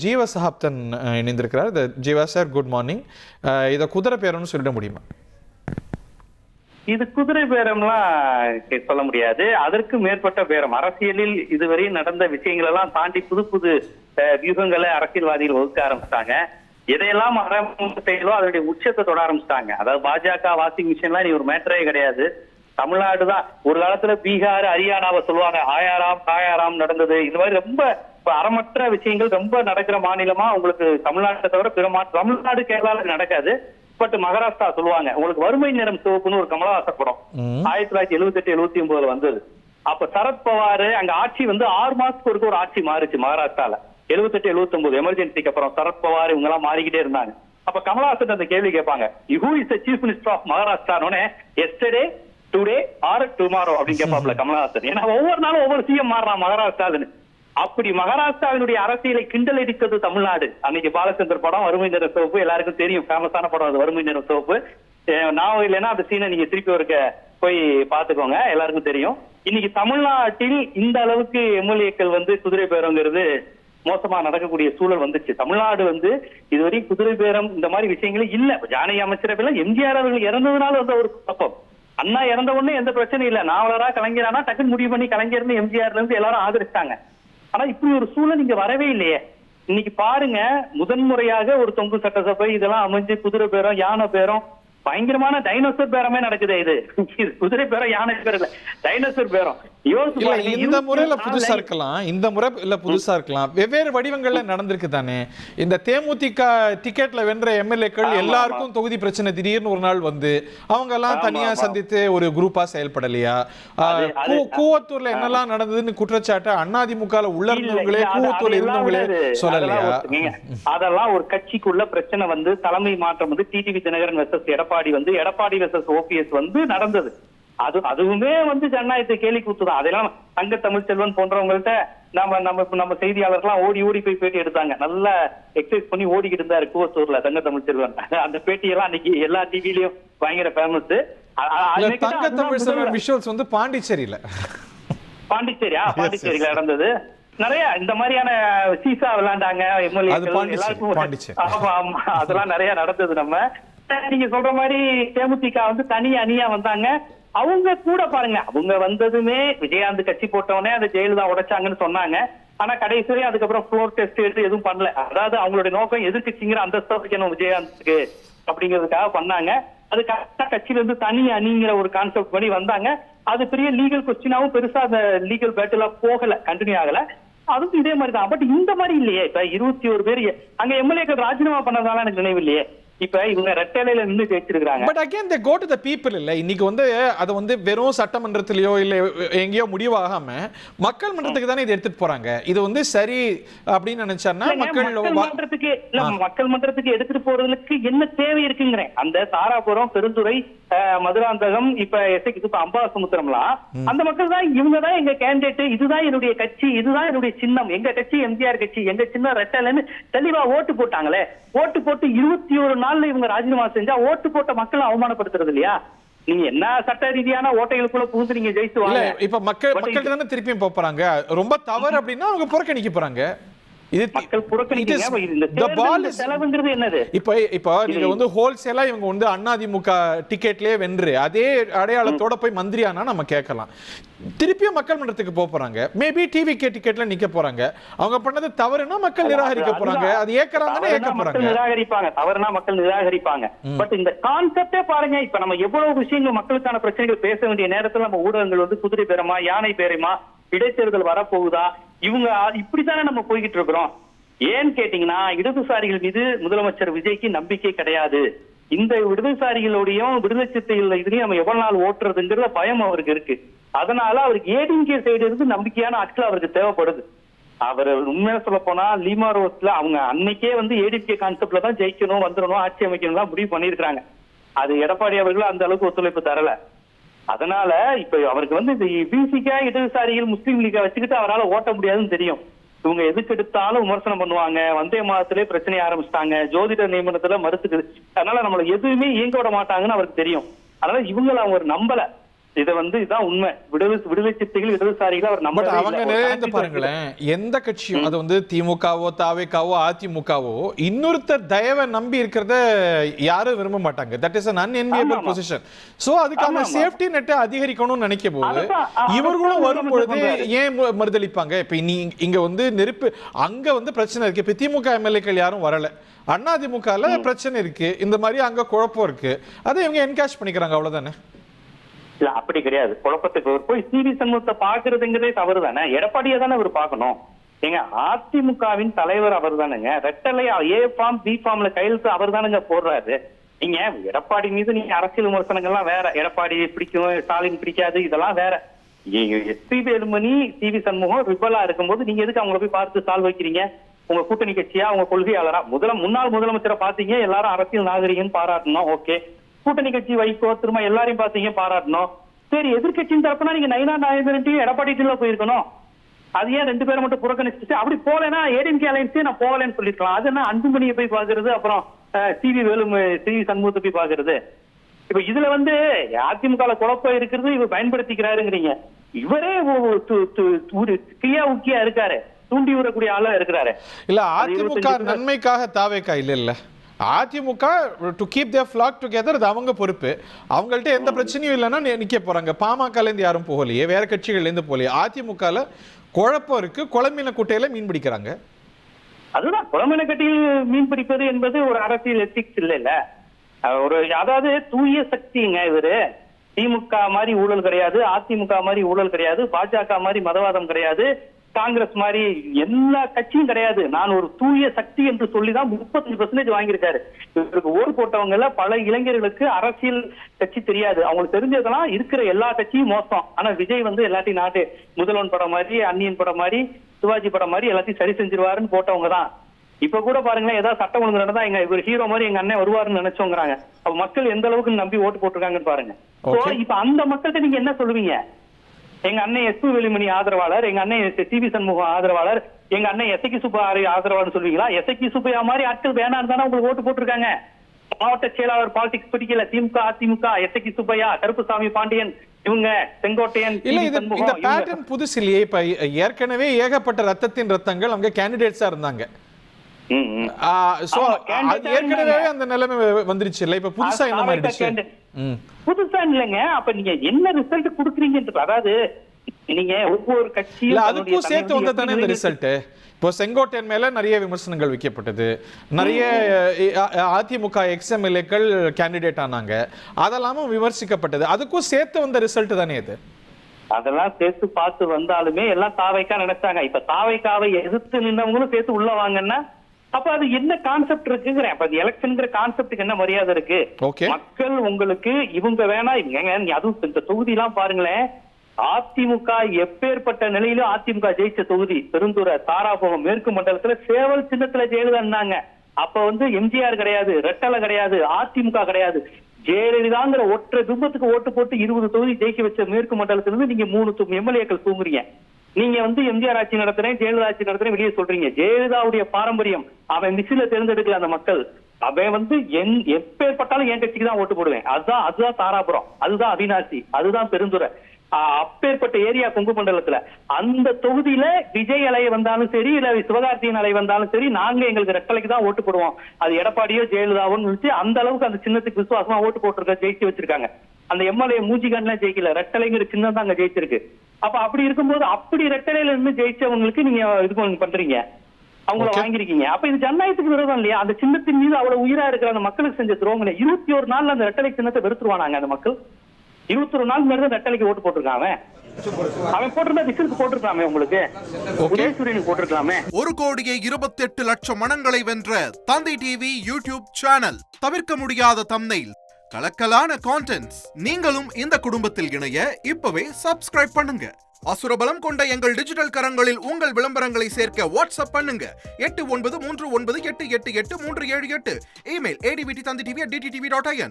ஜீவ சகாப்தன் இணைந்திருக்கிறார். Jeeva sir, good morning. இதை குதிரை பேரம்னு சொல்லிட முடியுமா? இது குதிரை பேரம்லாம் சொல்ல முடியாது. அதற்கு மேற்பட்ட பேரம். அரசியலில் இதுவரை நடந்த விஷயங்கள் எல்லாம் தாண்டி புது புது வியூகங்களை அரசியல்வாதிகள் வகுக்க ஆரம்பிச்சிட்டாங்க. எதையெல்லாம் செய்யலோ அதனுடைய உச்சத்தை தொட ஆரம்பிச்சிட்டாங்க. அதாவது பாஜக வாஷிங் மிஷின்லாம் நீ ஒரு மேட்டரே கிடையாது. தமிழ்நாடு தான். ஒரு காலத்துல பீகார், ஹரியானாவை சொல்லுவாங்க ஆயாராம் காயாராம் நடந்தது. இந்த மாதிரி ரொம்ப அறமற்ற விஷயங்கள் ரொம்ப நடக்கிற மாநிலமா உங்களுக்கு தமிழ்நாட்டை தவிர பிற தமிழ்நாடு கேரளால நடக்காது. பட் மகாராஷ்டிரா சொல்லுவாங்க. உங்களுக்கு வறுமை நிறம் சிவப்புன்னு ஒரு கமலஹாசன் படம் 1978-79 வந்தது. அப்ப சரத்பவார் அங்க ஆட்சி வந்து 6 மாசத்துக்கு ஒரு ஆட்சி மாறுச்சு மகாராஷ்டிரால. 78-79 எமர்ஜென்சிக்கு அப்புறம் சரத்பவார் இவங்க எல்லாம் மாறிக்கிட்டே இருந்தாங்க. அப்ப கமலஹாசன் அந்த கேள்வி கேட்பாங்க, who is the chief minister of மகாராஷ்டிரானே, எஸ்டர்டே, டுடே ஆர் டுமாரோ அப்படின்னு கேட்பாப்ல கமலஹாசன். ஏன்னா ஒவ்வொரு நாளும் ஒவ்வொரு சிஎம் மாறுறான் மகாராஷ்டிரான்னு. அப்படி மகாராஷ்டிராவினுடைய அரசியலை கிண்டல் அடித்தது தமிழ்நாடு. அன்னைக்கு பாலச்சந்தர் படம் வறுமை நிற சிவப்பு எல்லாருக்கும் தெரியும், ஃபேமஸான படம் அது வறுமை நிற சிவப்பு. நான் இல்லைன்னா அந்த சீனை நீங்க திருப்பி ஒருக்க போய் பாத்துக்கோங்க, எல்லாருக்கும் தெரியும். இன்னைக்கு தமிழ்நாட்டில் இந்த அளவுக்கு எம்எல்ஏக்கள் வந்து குதிரை பேரங்கிறது மோசமா நடக்கக்கூடிய சூழல் வந்துச்சு. தமிழ்நாடு வந்து இதுவரையும் குதிரை பேரம் இந்த மாதிரி விஷயங்களும் இல்ல. ஜானகி அமைச்சரவையில எம்ஜிஆர் அவர்கள் இறந்ததுனால வந்து ஒரு குழப்பம். அண்ணா இறந்த உடனே எந்த பிரச்சனையும் இல்ல, நாவலரா கலைஞரானா டக்குன்னு முடிவு பண்ணி கலைஞர்னு எம்ஜிஆர்ல இருந்து எல்லாரும் ஆதரிச்சாங்க. ஆனா இப்படி ஒரு சூழல் இங்க வரவே இல்லையே. இன்னைக்கு பாருங்க, முதன்முறையாக ஒரு தொங்கு சட்டசபை இதெல்லாம் அமைஞ்சு குதிரை பேரம், யானை பேரம், பயங்கரமான டைனோசர் பேரமே நடக்குது. இது குதிரை பேரம், யானை பேரம் இல்ல, டைனோசர் பேரம். இந்த முறையில புதுசா இருக்கலாம், இந்த முறை இல்ல புதுசா இருக்கலாம், வெவ்வேறு வடிவங்கள்ல நடந்திருக்கு தானே. இந்த தேமுதிக டிக்கெட்ல வென்ற எம்எல்ஏக்கள் எல்லாருக்கும் தொகுதி பிரச்சனை திடீர்னு ஒரு நாள் வந்து அவங்க எல்லாம் தனியா சந்தித்து ஒரு குரூப்பா செயல்படலையா? கூவத்தூர்ல என்னெல்லாம் நடந்ததுன்னு குற்றச்சாட்டு அதிமுக உள்ள இருந்தவங்களே, கூவத்தூர்ல இருந்தவங்களே சொல்லலையா? அதெல்லாம் ஒரு கட்சிக்குள்ள பிரச்சனை வந்து தலைமை மாற்றம் வந்து டிடிவி தினகரன் வெர்சஸ் எடப்பாடி வந்து, எடப்பாடி வெர்சஸ் ஓபிஎஸ் வந்து நடந்தது. அதுவுமே வந்து ஜனநாயகத்தை கேலி கூத்துதான். அதெல்லாம் தங்க தமிழ்ச்செல்வன் போன்றவங்கள்ட்ட நம்ம செய்தியாளர்கள்லாம் ஓடி ஓடி போய் பேட்டி எடுத்தாங்க. நல்லா எக்ஸசைஸ் பண்ணி ஓடிக்கிட்டு இருந்தாரு கூவத்தூர்ல தங்க தமிழ்ச்செல்வன். அந்த பேட்டியெல்லாம் அன்னைக்கு எல்லா டிவிலயும் பயங்கர ஃபேமஸ். தங்க தமிழ்ச்செல்வன் விஷுவல்ஸ் வந்து பாண்டிச்சேரியில நடந்தது. நிறைய இந்த மாதிரியான சீசா விளையாண்டாங்க எம்எல்ஏ எல்லாருக்கும். அதெல்லாம் நிறைய நடந்தது. நம்ம நீங்க சொல்ற மாதிரி தேமுதிக வந்து தனி அணியா வந்தாங்க. அவங்க கூட பாருங்க, அவங்க வந்ததுமே விஜயகாந்த் கட்சி போட்டவனே அதை ஜெயலலிதா உடைச்சாங்கன்னு சொன்னாங்க. ஆனா கடைசி அதுக்கப்புறம் ஃப்ளோர் டெஸ்ட் எடுத்து எதுவும் பண்ணல. அதாவது அவங்களுடைய நோக்கம் எதிர்கட்சிங்கிற அந்தஸ்து வைக்கணும் விஜயகாந்துக்கு அப்படிங்கிறதுக்காக பண்ணாங்க. அது கரெக்டா கட்சியில இருந்து தனி அணிங்கிற ஒரு கான்செப்ட் படி வந்தாங்க. அது பெரிய லீகல் கொஸ்டினாவும் பெருசா அந்த லீகல் பேட்டிலா போகல, கண்டினியூ ஆகல. அதுவும் இதே மாதிரி தான். பட் இந்த மாதிரி இல்லையே. இப்ப 21 பேர் அங்க எம்எல்ஏக்கள் ராஜினாமா பண்ணதால எனக்கு நினைவு இல்லையே. இப்ப இவங்க ரெட்டையில நின்று ஜெயிச்சிருக்காங்க. But again they go to the people இல்ல. இன்னைக்கு வந்து அது வந்து வெறும் சட்டமன்றத்திலயோ இல்ல எங்கேயோ முடிவாகாம மக்கள் மன்றத்துக்கு தானே இதை எடுத்துட்டு போறாங்க. இது வந்து சரி அப்படின்னு நினைச்சாருன்னா மக்கள் மன்றத்துக்கு எடுத்துட்டு போறதுக்கு என்ன தேவை இருக்குங்கிறேன். அந்த தாராபுரம், பெருந்துறை, மதுராந்தகம், இப்ப அம்பாசமுத்திரம்லாம் அந்த மக்கள் தான், இவங்க தான் எங்க கேண்டிடேட், இதுதான் என்னுடைய கட்சி, இதுதான் என்னுடைய சின்னம், எங்க கட்சி எம்ஜிஆர் கட்சி, எங்க சின்ன ரெட்டலைன்னு தெளிவா ஓட்டு போட்டாங்களே. ஓட்டு போட்டு 21 நாள்ல இவங்க ராஜினாமா செஞ்சா ஓட்டு போட்ட மக்களை அவமானப்படுத்துறது இல்லையா? நீங்க என்ன சட்ட ரீதியான ஓட்டைகளுக்குள்ள புகுந்து நீங்க ஜெயிச்சு வாங்க. இப்ப மக்கள் தானே திருப்பியும் போறாங்க. ரொம்ப தவறு அப்படின்னா அவங்க புறக்கணிக்க போறாங்க. மக்கள் புறக்கணிக்கிறாங்க. செலவுங்கிறது என்னது? இப்ப நீங்க வந்து ஹோல்சேலா இவங்க வந்து அதிமுக டிக்கெட்லயே வென்று அதே அடையாளத்தோட போய் மந்திரி ஆனா நம்ம கேட்கலாம். திருப்பியும் மக்கள் மன்றத்துக்கு போறாங்க. மேபி டிவிகே டிக்கெட்ல நிக்க போறாங்க. அவங்க பண்ணது தவறுனா மக்கள் நிராகரிக்க போறாங்க. அது ஏக்கறாங்கன்னா ஏக்க போறாங்க. நிராகரிப்பாங்க, தவறுனா மக்கள் நிராகரிப்பாங்க. பட் இந்த கான்செப்டே பாருங்க. இப்ப நம்ம எவ்வளவு விஷயங்கள் மக்களுக்கான பிரச்சனைகள் பேச வேண்டிய நேரத்துல நம்ம ஊடகங்கள் வந்து குதிரை பேரமா, யானை பேரமா, இடைத்தேர்தல் வரப்போகுதா, இவங்க இப்படித்தானே நம்ம போய்கிட்டு இருக்கிறோம். ஏன்னு கேட்டீங்கன்னா, இடதுசாரிகள் மீது முதலமைச்சர் விஜய்க்கு நம்பிக்கை கிடையாது. இந்த இடதுசாரிகளுடையும் விடுதலை சிறுத்தைகள் இதுலயும் நம்ம எவ்வளவு நாள் ஓட்டுறதுங்கிற பயம் அவருக்கு இருக்கு. அதனால அவருக்கு ஏடிஎம்கே சைடு இருந்து நம்பிக்கையான ஆட்கள் அவருக்கு தேவைப்படுது. அவர் உண்மையா சொல்ல போனா லீமா ரோஸ்ல அவங்க அன்னைக்கே வந்து ஏடிஎம்கே கான்செப்ட்ல தான் ஜெயிக்கணும், வந்துடணும், ஆட்சி அமைக்கணும் தான் முடிவு பண்ணிருக்காங்க. அது எடப்பாடி அவர்கள் அந்த அளவுக்கு ஒத்துழைப்பு தரல. அதனால இப்ப அவருக்கு வந்து இந்த பிசிகா, இடதுசாரிகள், முஸ்லீம் லீகா வச்சுக்கிட்டு அவரால் ஓட்ட முடியாதுன்னு தெரியும். இவங்க எதுக்கு எடுத்தாலும் விமர்சனம் பண்ணுவாங்க. வந்தே மாதத்திலே பிரச்சனைய ஆரம்பிச்சிட்டாங்க, ஜோதிட நியமனத்துல மறுத்துக்குது. அதனால நம்மள எதுவுமே இயங்க விட மாட்டாங்கன்னு அவருக்கு தெரியும். அதனால இவங்களை அவங்க நம்பல. இதான் உண்மை. விடுதலை சிறுத்தைகள் இடதுசாரிகள் அவர் பட் அவங்க நிறைய பாருங்களேன், எந்த கட்சியும் அது வந்து திமுகவோ தாவேகாவோ அதிமுகவோ இன்னொருத்தர் தயவை நம்பி இருக்கிறத யாரும் விரும்ப மாட்டாங்க. That is an unenviable position. So அதுக்கான சேஃப்டி நெட்டை அதிகரிக்கணும்னு நினைக்கும் போது இவர்களும் வரும்பொழுது ஏன் மறுதளிப்பாங்க? இப்ப இங்க வந்து நெருப்பு அங்க வந்து பிரச்சனை இருக்கு. இப்ப திமுக எம்எல்ஏக்கள் யாரும் வரல, அதிமுகல பிரச்சனை இருக்கு, இந்த மாதிரி அங்க குழப்பம் இருக்கு, அதை இவங்க என்கேஷ் பண்ணிக்கிறாங்க, அவ்வளவுதானே? இல்ல அப்படி கிடையாது. குழப்பத்துக்கு போய் சிவி சண்முகத்தை பாக்குறதுங்கிறதே தவறு தானே. எடப்பாடியை தானே அவர் பார்க்கணும். எங்க அதிமுகவின் தலைவர் அவர் தானுங்க. ரெட்டலை ஏ ஃபார்ம் பி ஃபார்ம்ல கையெழுத்து அவர் தானுங்க போடுறாரு. நீங்க எடப்பாடி மீது நீங்க அரசியல் விமர்சனங்கள்லாம் வேற, எடப்பாடி பிடிக்கும் ஸ்டாலின் பிடிக்காது இதெல்லாம் வேற. எஸ்பி வேலுமணி சிவி சண்முகம் ரிபலா இருக்கும்போது நீங்க எதுக்கு அவங்கள போய் பார்த்து சால் வைக்கிறீங்க? உங்க கூட்டணி கட்சியா உங்க கொள்கையாளரா? முன்னாள் முதலமைச்சரை பாத்தீங்க, எல்லாரும் அரசியல் நாகரிகம் பாராட்டணும், ஓகே. கூட்டணி கட்சி வைகோ திரும்ப எல்லாரையும் பாத்தீங்க பாராட்டணும். சரி, எதிர்கட்சியின் தரப்புனா நீங்க நயினா நாகேந்திரன் எடப்பாடி போயிருக்கணும். அது ஏன் 2 பேரை மட்டும் புறக்கணிச்சுட்டு அப்படி போலன்னா ஏடிஎம்கே அலைன்ஸே நான் போகலன்னு சொல்லிருக்கலாம். அது என்ன அன்புமணியை போய் பாக்குறது, அப்புறம் சிவி சண்முகத்தை போய் பாக்குறது? இப்ப இதுல வந்து அதிமுக குழப்பம் இருக்கிறது இவர் பயன்படுத்திக்கிறாருங்கிறீங்க. இவரே கியா உக்கியா இருக்காரு, தூண்டி விடக்கூடிய ஆளா இருக்கிறாரு. இல்ல அதிமுக நன்மைக்காக தாவேக்கா இல்ல AIADMK to keep there flag together, அது அவங்க பொறுப்பு. அவங்கள்ட்ட எந்த பிரச்சனையும் இல்லைன்னா நிக்க போறாங்க. பாமகல இருந்து யாரும் போகலையே, வேற கட்சிகள்ல இருந்து போகலையே. அதிமுகல குழப்பம் இருக்கு, குளமீன குட்டையில மீன் பிடிக்கிறாங்க. அதுதான் குளமீன கட்டையில் மீன் பிடிப்பது என்பது ஒரு அரசியல் எத்திக்ஸ் இல்ல. ஒரு அதாவது தூய சக்திங்க இவரு. திமுக மாதிரி ஊழல் கிடையாது, அதிமுக மாதிரி ஊழல் கிடையாது, பாஜக மாதிரி மதவாதம் கிடையாது, காங்கிரஸ் மாதிரி எல்லா கட்சியும் கிடையாது. நான் ஒரு தூய சக்தி என்று சொல்லிதான் 35% வாங்கியிருக்காரு. இவருக்கு ஓட்டு போட்டவங்க பல இளைஞர்களுக்கு அரசியல் கட்சி தெரியாது. அவங்களுக்கு தெரிஞ்சதெல்லாம் இருக்கிற எல்லா கட்சியும் மோசம். ஆனா விஜய் வந்து எல்லாத்தையும் நாட்டு முதல்வன் படம் மாதிரி, அந்நியன் படம் மாதிரி, சிவாஜி படம் மாதிரி எல்லாத்தையும் சரி செஞ்சிருவாருன்னு போட்டவங்க தான். இப்ப கூட பாருங்களேன், ஏதாவது சட்டம் ஒழுங்கு நடந்தா இவர் ஹீரோ மாதிரி எங்க அண்ணன் வருவாருன்னு நினைச்சோங்கிறாங்க. அப்ப மக்கள் எந்த அளவுக்கு நம்பி ஓட்டு போட்டிருக்காங்கன்னு பாருங்க. இப்ப அந்த மக்கள்கிட்ட நீங்க என்ன சொல்லுவீங்க? எங்க அண்ணன் எஸ்பி வேலுமணி ஆதரவாளர், எங்க அண்ணன் சிவி சண்முகம் ஆதரவாளர், எங்க அண்ணன் எசக்கி சுப்பா ஆதரவாளர் சொல்லுவீங்களா? எசக்கி சுப்பையா மாதிரி ஆட்கள் வேணாம் தானே உங்களுக்கு ஓட்டு போட்டிருக்காங்க. மாவட்ட செயலாளர் பாலிடிக்ஸ் பிடிக்கல, திமுக அதிமுக, எசக்கி சுப்பையா, கருப்புசாமி பாண்டியன், இவங்க செங்கோட்டையன். இல்ல இந்த பேட்டர்ன் புதுசு இல்லையே. இப்ப ஏற்கனவே ஏகப்பட்ட ரத்தங்கள் அங்க கேண்டிடேட்ஸா இருந்தாங்க. ஏற்கனவே அந்த நிலைமை வந்துருச்சு இல்ல, இப்ப புதுசா என்ன மாதிரி? புதுசா இல்லைங்க. அப்ப நீங்க என்ன ரிசல்ட் குடுக்குறீங்கன்றது, அதாவது நீங்க ஒவ்வொரு கட்சியும் அதுக்கும் சேர்த்து வந்ததானே இந்த ரிசல்ட். இப்போ செங்கோட்டையன் மேல நிறைய விமர்சனங்கள் வைக்கப்பட்டது, நிறைய அதிமுக எக்ஸ்எம்எல்ஏக்கள் கேண்டிடேட் ஆனாங்க, அதெல்லாமும் விமர்சிக்கப்பட்டது. அதுக்கும் சேர்த்து வந்த ரிசல்ட் தானே இது. அதெல்லாம் சேர்த்து பார்த்து வந்தாலுமே எல்லாம் தாவைக்கா நினைச்சாங்க. இப்ப தாவைக்காவை எதிர்த்து நின்றவங்களும் சேர்த்து உள்ள வாங்கன்னா அப்ப அது என்ன கான்செப்ட் இருக்குங்கிறேன். அப்ப எலெக்ஷன்ங்கிற கான்செப்டுக்கு என்ன மரியாதை இருக்கு? மக்கள் உங்களுக்கு இவங்க வேணா இவங்க, அதுவும் இந்த தொகுதி எல்லாம் பாருங்களேன். அதிமுக எப்பேற்பட்ட நிலையிலும் அதிமுக ஜெயிச்ச தொகுதி பெருந்துறை, தாராபுரம் மேற்கு மண்டலத்துல சேவல் சின்னத்துல ஜெயலலிதா இருந்தாங்க. அப்ப வந்து எம்ஜிஆர் கிடையாது, ரெட்டலை கிடையாது, அதிமுக கிடையாது, ஜெயலலிதாங்கிற ஒற்றை பிம்பத்துக்கு ஓட்டு போட்டு 20 தொகுதி ஜெயிக்க வச்ச மேற்கு மண்டலத்திலிருந்து நீங்க 3 எம்எல்ஏக்கள் தூங்குறீங்க. நீங்க வந்து எம்ஜிஆர் ஆட்சி நடத்துறேன், ஜெயலலிதா ஆட்சி நடத்துறேன் வெளியே சொல்றீங்க. ஜெயலலிதாவுடைய பாரம்பரியம் அவன் மிசில தேர்ந்தெடுக்கல அந்த மக்கள். அவன் வந்து எப்பேற்பட்டாலும் என் கட்சிக்கு தான் ஓட்டு போடுவேன். அதுதான் தாராபுரம், அதுதான் அவினாசி, அதுதான் பெருந்துறை. அப்பேற்பட்ட ஏரியா கொங்கு மண்டலத்துல அந்த தொகுதியில விஜய் அலை வந்தாலும் சரி, இல்ல சிவகார்த்தியின் அலை வந்தாலும் சரி, நாங்க எங்களுக்கு ரெட்டலைக்கு தான் ஓட்டு போடுவோம். அது எடப்பாடியோ ஜெயலலிதாவோன்னு அந்த அளவுக்கு அந்த சின்னத்துக்கு விசுவாசமா ஓட்டு போட்டிருக்க ஜெயிச்சு வச்சிருக்காங்க. அந்த எம்எல்ஏ மூஞ்சிகான்ல ஜெயிக்கல, ரெட்டலைங்கிற சின்னம் தான் அங்க ஜெயிச்சிருக்கு. அப்ப அப்படி இருக்கும்போது அப்படி ரெட்டலையில இருந்து ஜெயிச்சவங்களுக்கு நீங்க இது பண்றீங்க, அவங்கள வாங்கிருக்கீங்க. அப்ப இது ஜனநாயகத்துக்கு விரோதம் இல்லையா? அந்த சின்னத்தின் மீது அவ்வளவு உயிரா இருக்கிற அந்த மக்களுக்கு செஞ்ச துரோகங்களை 21 நாள்ல அந்த ரெட்டலை சின்னத்தை வெறுத்துருவானாங்க அந்த மக்கள். 21 நாள் முன்னாடி தான் ரெட்டலைக்கு ஓட்டு போட்டிருக்காங்க. அவன் போட்டிருந்தா விசிலுக்கு போட்டிருக்கலாமே, உங்களுக்கு உதயசூரியனுக்கு போட்டிருக்கலாமே. 1,28,00,000 மனங்களை வென்ற தந்தி டிவி யூடியூப் சேனல். தவிர்க்க முடியாத தம்ப்நெயில், கலக்கலான கான்டென்ட்ஸ். நீங்களும் இந்த குடும்பத்தில் இணைய இப்பவே சப்ஸ்கிரைப் பண்ணுங்க. அசுரபலம் கொண்ட எங்கள் டிஜிட்டல் கரங்களில் உங்கள் விளம்பரங்களை சேர்க்க வாட்ஸ்அப் பண்ணுங்க. 8939888838. Email advtthanditv@dttv.in.